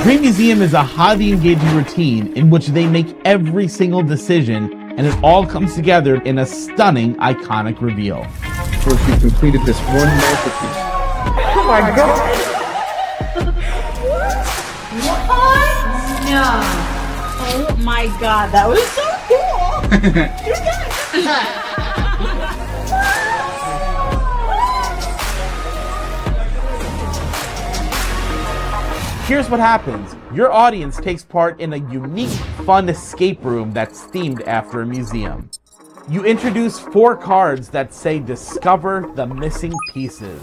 Dream Museum is a highly engaging routine in which they make every single decision, and it all comes together in a stunning, iconic reveal. Of course, you completed this one masterpiece. Oh my god! What? No. Oh my god, that was so cool! You're done! Here's what happens. Your audience takes part in a unique, fun escape room that's themed after a museum. You introduce 4 cards that say discover the missing pieces.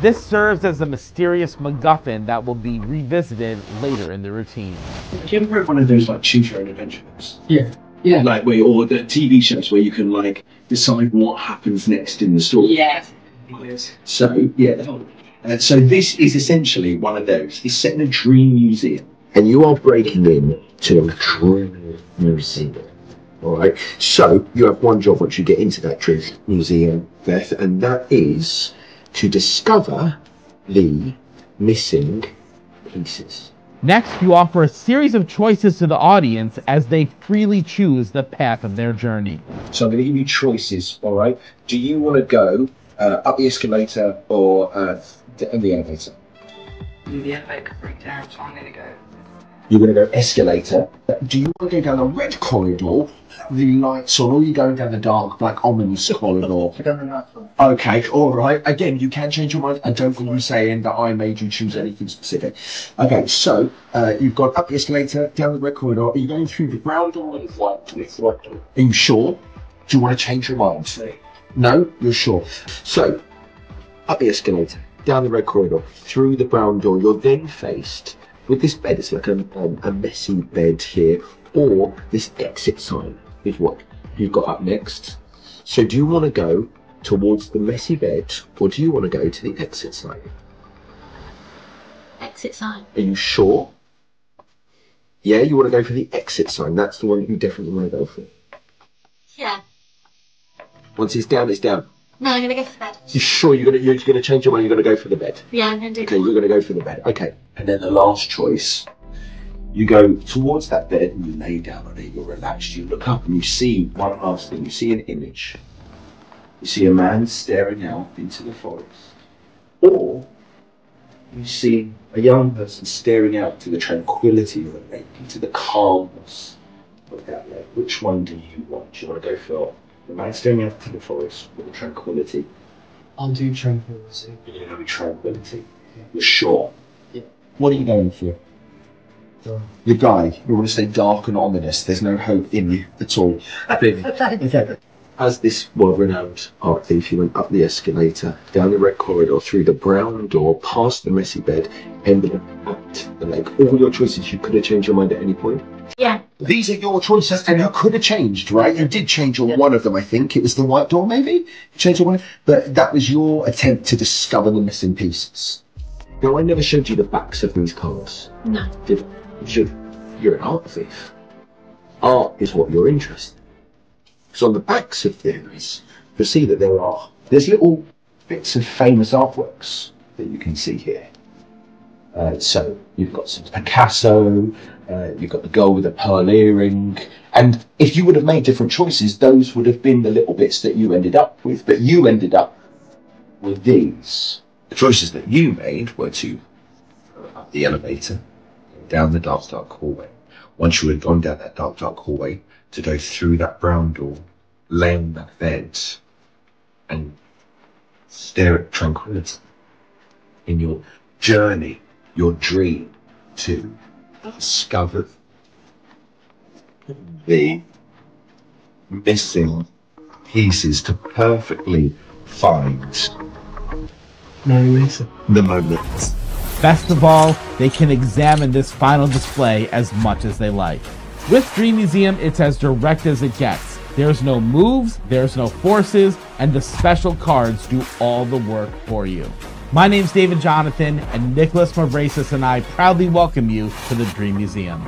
This serves as a mysterious MacGuffin that will be revisited later in the routine. Do you ever read one of those like choose your own adventure books? Yeah. Yeah. Like or the TV shows where you can like decide what happens next in the story. Yes. So yeah. So this is essentially one of those. It's set in a dream museum, and you are breaking in to a dream museum. All right. So you have one job once you get into that dream museum, Beth, and that is to discover the missing pieces. Next, you offer a series of choices to the audience as they freely choose the path of their journey. So I'm going to give you choices. All right. Do you want to go up the escalator or the elevator? The elevator could break down, so I'm gonna go. You're going to go escalator. Do you want to go down the red corridor, the lights on, or are you going down the dark, black, ominous corridor? Okay, all right. Again, you can change your mind. I don't want you saying that I made you choose anything specific. Okay, so you've got up the escalator, down the red corridor. Are you going through the brown door or the white door? Are you sure? Do you want to change your mind? No, you're sure. So, up the escalator, down the red corridor, through the brown door, you're then faced with this bed. It's like a messy bed here, or this exit sign is what you've got up next. So do you want to go towards the messy bed, or do you want to go to the exit sign? Exit sign. Are you sure? Yeah, you want to go for the exit sign. That's the one you definitely want to go for. Yeah. Once it's down, it's down. No, I'm gonna go for the bed. You sure you're gonna change your mind? You're gonna go for the bed. Yeah, I'm gonna do Okay, you're gonna go for the bed. Okay. And then the last choice, you go towards that bed and you lay down on it. You're relaxed. You look up and you see one last thing. You see an image. You see a man staring out into the forest, or you see a young person staring out to the tranquility of the lake, into the calmness of that lake. Which one do you want? Do you want to go for the man staring out to the forest, or the tranquility? I'll do tranquility. You're going to do tranquility. You're sure? Yeah. What are you going for? Your guy. You want to stay dark and ominous. There's no hope in you at all. Okay. As this world-renowned art thief, you went up the escalator, down the red corridor, through the brown door, past the messy bed, ended up at the lake. All your choices, you could have changed your mind at any point. Yeah. These are your choices, and you could have changed, right? You did change on one of them, I think. It was the white door, maybe? You changed on one, but that was your attempt to discover the missing pieces. Now, I never showed you the backs of these cards. No. Did I? You should. You're an art thief. Art is what you're interested in. So on the backs of things, you'll see that there's little bits of famous artworks that you can see here. So you've got some Picasso, you've got the girl with the pearl earring, and if you would have made different choices, those would have been the little bits that you ended up with, but you ended up with these. The choices that you made were to go up the elevator, down the dark hallway. Once you had gone down that dark hallway, to go through that brown door, lay on that bed, and stare at tranquility in your journey, your dream to discover the missing pieces, to perfectly find the moment. Best of all, they can examine this final display as much as they like. With Dream Museum, it's as direct as it gets. There's no moves, there's no forces, and the special cards do all the work for you. My name's David Jonathan, and Nikolas Mavresis and I proudly welcome you to the Dream Museum.